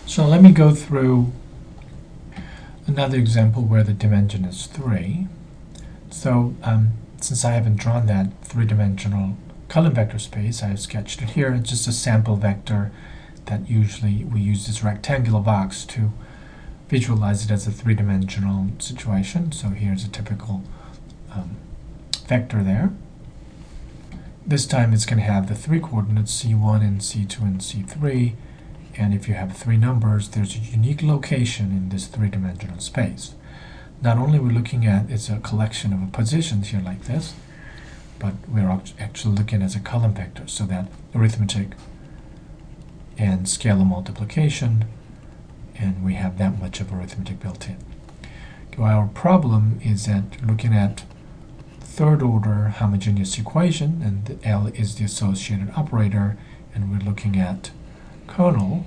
So let me go through another example where the dimension is 3. So since I haven't drawn that three-dimensional column vector space, I've sketched it here. It's just a sample vector that usually we use this rectangular box to visualize it as a three-dimensional situation. So here's a typical vector there. This time it's going to have the three coordinates C1 and C2 and C3, and if you have three numbers, there's a unique location in this three-dimensional space. Not only we're looking at it's a collection of positions here like this, but we're actually looking as a column vector, so that arithmetic and scalar multiplication, and we have that much of arithmetic built in. Okay, our problem is that looking at third order homogeneous equation, and the L is the associated operator, and we're looking at kernel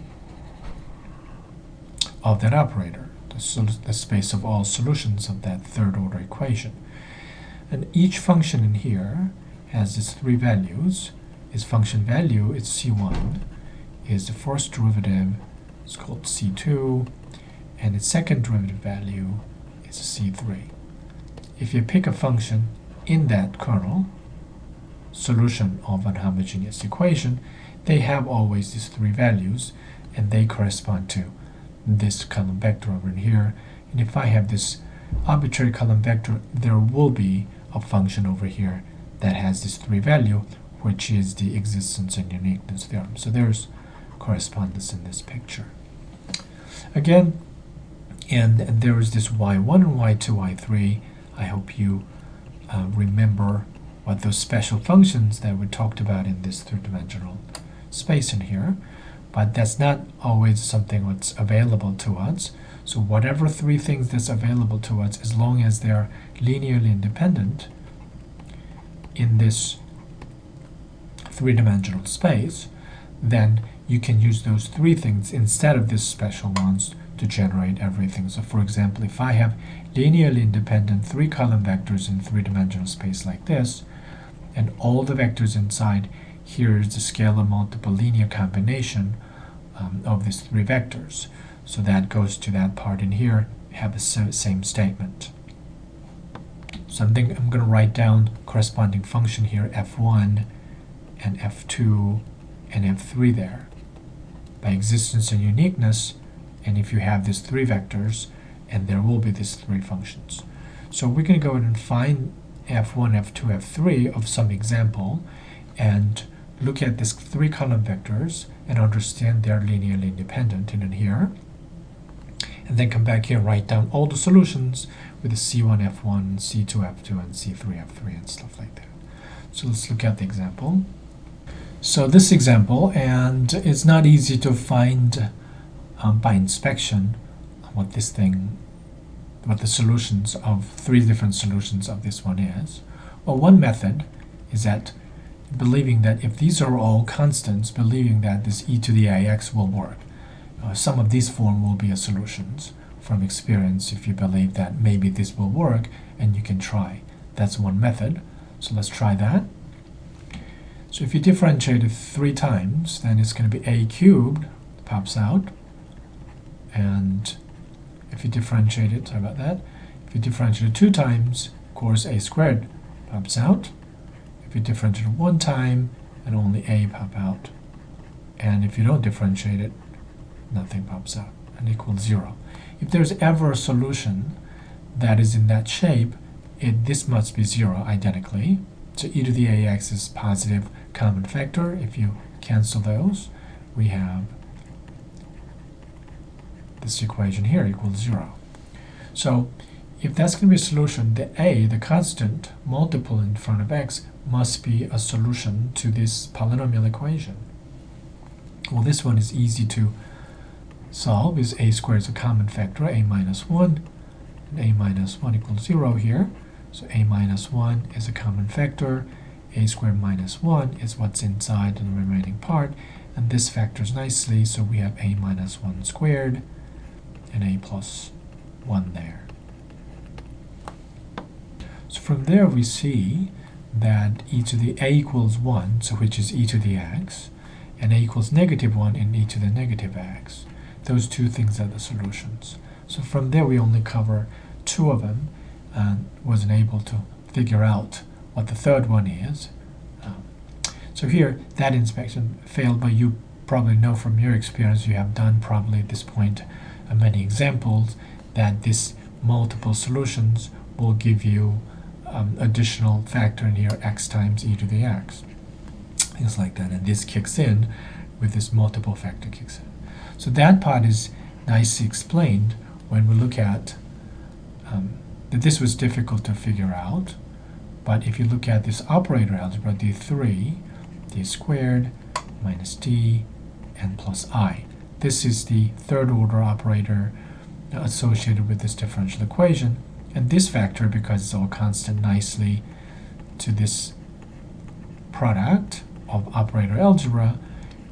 of that operator, the space of all solutions of that third order equation. And each function in here has its three values. Its function value is C1, is the first derivative, it's called C2, and its second derivative value is C3. If you pick a function in that kernel, solution of an homogeneous equation, they have always these three values, and they correspond to this column vector over here. And if I have this arbitrary column vector, there will be a function over here that has this three value, which is the existence and uniqueness theorem. So there's correspondence in this picture. Again, and there is this y1 and y2, y3. I hope you remember what those special functions that we talked about in this three-dimensional space in here, but that's not always something that's available to us. So whatever three things that's available to us, as long as they're linearly independent in this three-dimensional space, then you can use those three things instead of these special ones to generate everything. So for example, if I have linearly independent three column vectors in three-dimensional space like this, and all the vectors inside, here is the scalar multiple linear combination of these three vectors. So that goes to that part in here, have the same statement. So I'm going to write down corresponding function here, f1 and f2 and f3 there, by existence and uniqueness. And if you have these three vectors, and there will be these three functions. So we're going to go ahead and find f1, f2, f3 of some example, and look at these three column vectors and understand they're linearly independent in here. And then come back here and write down all the solutions with the C1, F1, C2, F2, and C3, F3, and stuff like that. So let's look at the example. So this example, and it's not easy to find by inspection what the solutions of three different solutions of this one is. Well, one method is that believing that if these are all constants, believing that this e to the ax will work. Some of these form will be a solutions from experience if you believe that maybe this will work, and you can try. That's one method. So let's try that. So if you differentiate it 3 times, then it's going to be a cubed pops out. And if you differentiate it, sorry about that, if you differentiate it 2 times, of course a squared pops out. If you differentiate it 1 time, and only a pop out. And if you don't differentiate it, nothing pops out, and equals 0. If there's ever a solution that is in that shape, this must be 0 identically. So e to the ax is positive common factor. If you cancel those, we have this equation here equals 0. So if that's going to be a solution, the a, the constant multiple in front of x, must be a solution to this polynomial equation. Well, this one is easy to solve, is a squared is a common factor, a minus 1, and a minus 1 equals 0 here. So a minus 1 is a common factor, a squared minus 1 is what's inside the remaining part, and this factors nicely, so we have a minus 1 squared and a plus 1 there. So from there we see that e to the a equals 1, so which is e to the x, and a equals negative 1 and e to the negative x. those two things are the solutions. So from there we only cover two of them and wasn't able to figure out what the third one is. So here that inspection failed, but you probably know from your experience, you have done probably at this point many examples, that this multiple solutions will give you additional factor in here, x times e to the x, things like that, and this kicks in with this multiple factor kicks in. So that part is nicely explained when we look at that this was difficult to figure out, but if you look at this operator algebra, d3, d squared minus d and plus I. This is the third order operator associated with this differential equation, and this factor, because it's all constant, nicely to this product of operator algebra,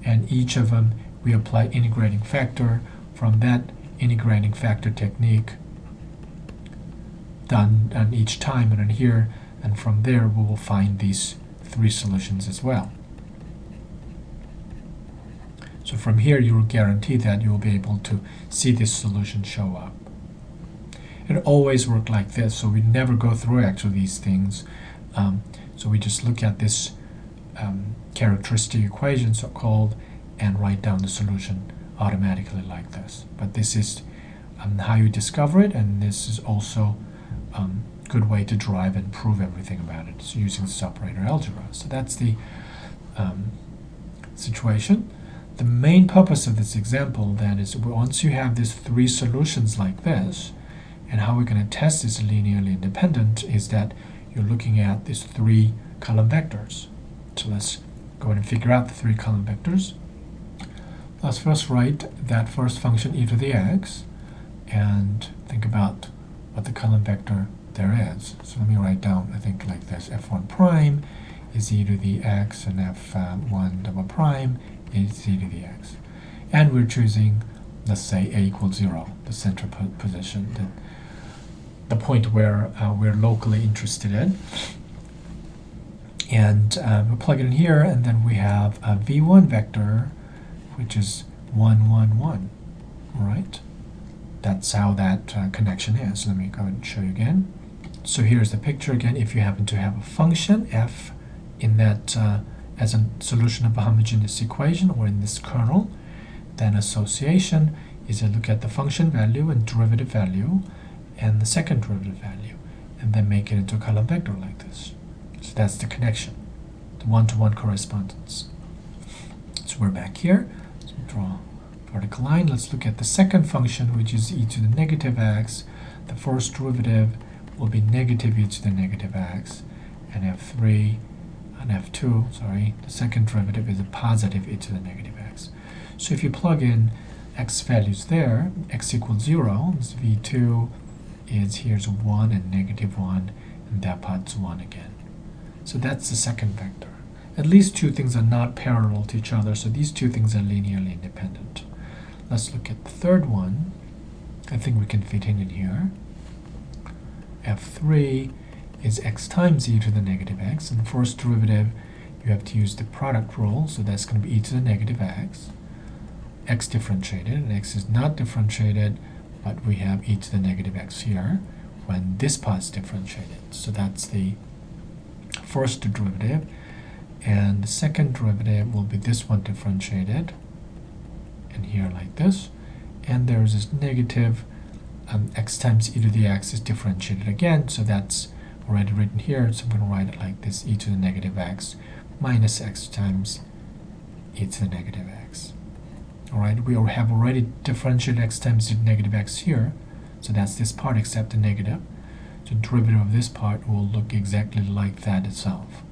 and each of them we apply integrating factor. From that integrating factor technique done on each time and on here, and from there we will find these three solutions as well. So from here you will guarantee that you will be able to see this solution show up. It always works like this, so we never go through actually these things. So we just look at this characteristic equation, so-called, and write down the solution automatically like this. But this is how you discover it, and this is also a good way to derive and prove everything about it, so using this operator algebra. So that's the situation. The main purpose of this example then is, once you have these three solutions like this, and how we're going to test this linearly independent is that you're looking at these three column vectors. So let's go ahead and figure out the three column vectors. Let's first write that first function e to the x and think about what the column vector there is. So let me write down, I think, like this: f1 prime is e to the x, and f1 double prime is e to the x. And we're choosing, let's say, a equals 0, the center position, the point where we're locally interested in. And we'll plug it in here, and then we have a v1 vector, which is 1, 1, 1. All right? That's how that connection is. Let me go ahead and show you again. So here's the picture again. If you happen to have a function f in that as a solution of a homogeneous equation, or in this kernel, then association is to look at the function value and derivative value and the second derivative value, and then make it into a column vector like this. So that's the connection, the one-to-one correspondence. So we're back here. So draw a vertical line. Let's look at the second function, which is e to the negative x. The first derivative will be negative e to the negative x, and f3 and f2, sorry, the second derivative is a positive e to the negative x. So if you plug in x values there, x equals 0, this v2 is here's 1 and negative 1, and that part's 1 again. So that's the second vector. At least two things are not parallel to each other, so these two things are linearly independent. Let's look at the third one. I think we can fit in here. f3 is x times e to the negative x, and the first derivative you have to use the product rule, so that's going to be e to the negative x differentiated, and x is not differentiated, but we have e to the negative x here when this part's differentiated. So that's the first derivative, and the second derivative will be this one differentiated, and here like this, and there's this negative x times e to the x is differentiated again, so that's already written here, so I'm going to write it like this: e to the negative x minus x times e to the negative x. Alright, we have already differentiated x times e to the negative x here, so that's this part except the negative. So the derivative of this part will look exactly like that itself.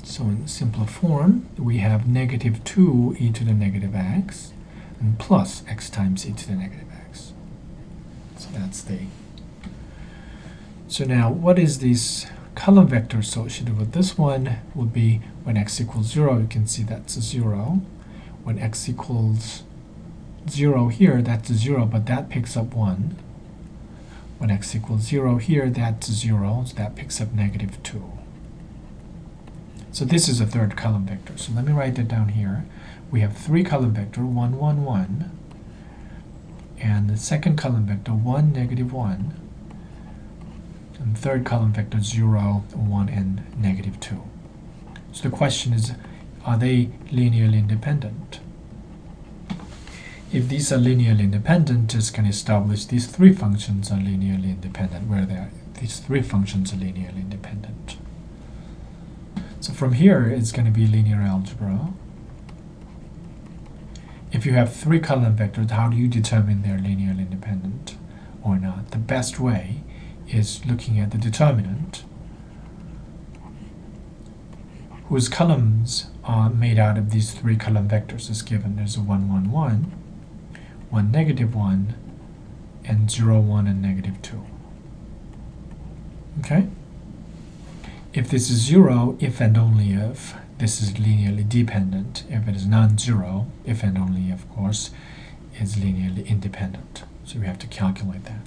So in simpler form, we have negative 2 e to the negative x and plus x times e to the negative x. So that's the... So now, what is this column vector associated with? This one would be when x equals 0, you can see that's a 0. When x equals 0 here, that's a 0, but that picks up 1. When x equals 0 here, that's 0, so that picks up negative 2. So this is a third column vector. So let me write that down here. We have 3 column vector, 1, 1, 1, and the second column vector, 1, negative 1, and third column vector, 0, 1, and negative 2. So the question is, are they linearly independent? If these are linearly independent, just can establish these 3 functions are linearly independent, where they are. These 3 functions are linearly independent. So from here, it's going to be linear algebra. If you have 3 column vectors, how do you determine they're linearly independent or not? The best way is looking at the determinant, whose columns are made out of these 3 column vectors as given. There's a 1, 1, 1, 1, negative 1, and 0, 1, and negative 2. Okay? If this is 0, if and only if this is linearly dependent. If it is non-zero, if and only if, of course, is linearly independent. So we have to calculate that.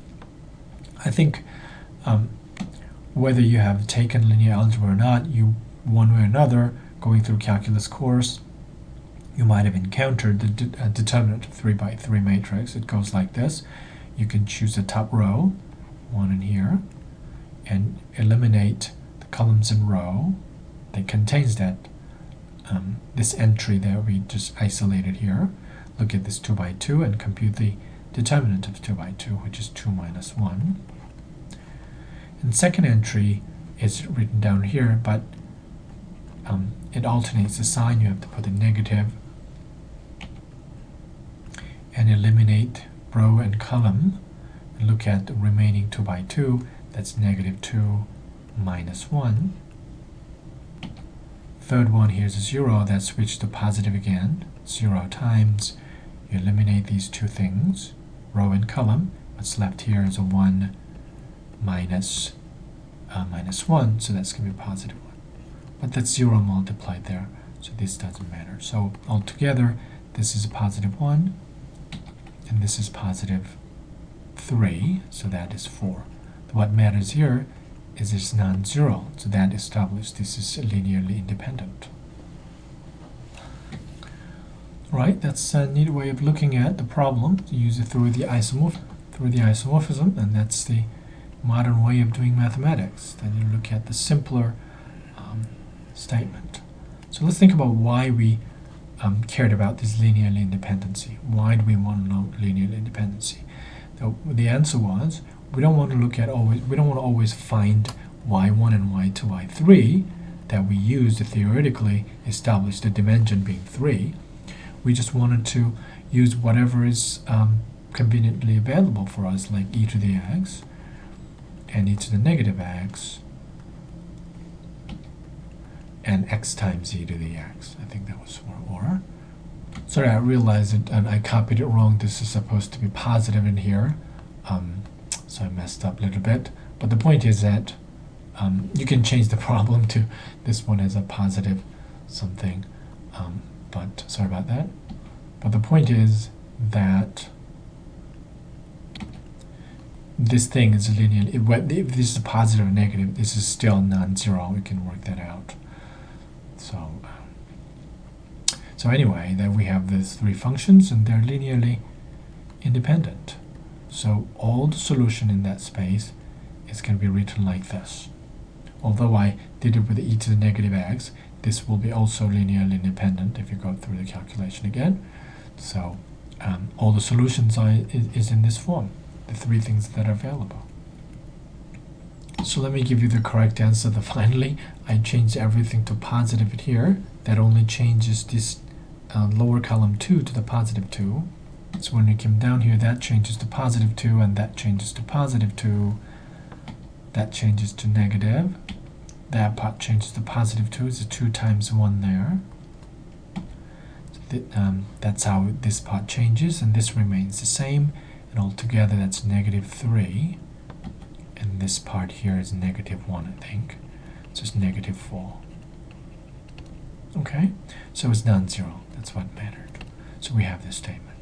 I think whether you have taken linear algebra or not, you, one way or another, going through calculus course, you might have encountered the determinant of 3 by 3 matrix. It goes like this. You can choose the top row, 1 in here, and eliminate the columns in row that contains that this entry that we just isolated here. Look at this 2 by 2 and compute the determinant of 2 by 2, which is 2 minus 1. And second entry is written down here, but it alternates the sign. You have to put a negative and eliminate row and column. And look at the remaining 2 by 2. That's negative 2 minus 1. Third one here is a 0. That's switched to positive again. 0 times. You eliminate these 2 things, row and column. What's left here is a 1 minus 1, so that's going to be a positive 1. But that's 0 multiplied there, so this doesn't matter. So altogether, this is a positive 1, and this is positive 3, so that is 4. What matters here is it's non-zero, so that establishes this is linearly independent. Right, that's a neat way of looking at the problem. You use it through the isomorphism, and that's the modern way of doing mathematics. Then you look at the simpler statement. So let's think about why we cared about this linearly independency. Why do we want to know linear independency? So the answer was we don't want to always find y1 and y2, y3 that we use to theoretically establish the dimension being 3. We just wanted to use whatever is conveniently available for us, like e to the x and e to the negative x and x times e to the x. I think that was or. Sorry, I realized it and I copied it wrong. This is supposed to be positive in here, so I messed up a little bit. But the point is that you can change the problem to this one as a positive something. But sorry about that. But the point is that this thing is linear. If this is a positive or negative, this is still non-zero. We can work that out. So anyway, then we have these 3 functions, and they're linearly independent. So all the solution in that space is going to be written like this. Although I did it with e to the negative x, this will be also linearly independent if you go through the calculation again. So all the solutions is in this form, the 3 things that are available. So let me give you the correct answer. Finally, I changed everything to positive here. That only changes this lower column 2 to the positive 2. So when we come down here, that changes to positive 2, and that changes to positive 2. That changes to negative. That part changes to positive 2. It's a 2 times 1 there. So that's how this part changes, and this remains the same. And altogether, that's negative 3. And this part here is negative 1, I think. So it's negative 4. Okay? So it's non-zero. That's what mattered. So we have this statement.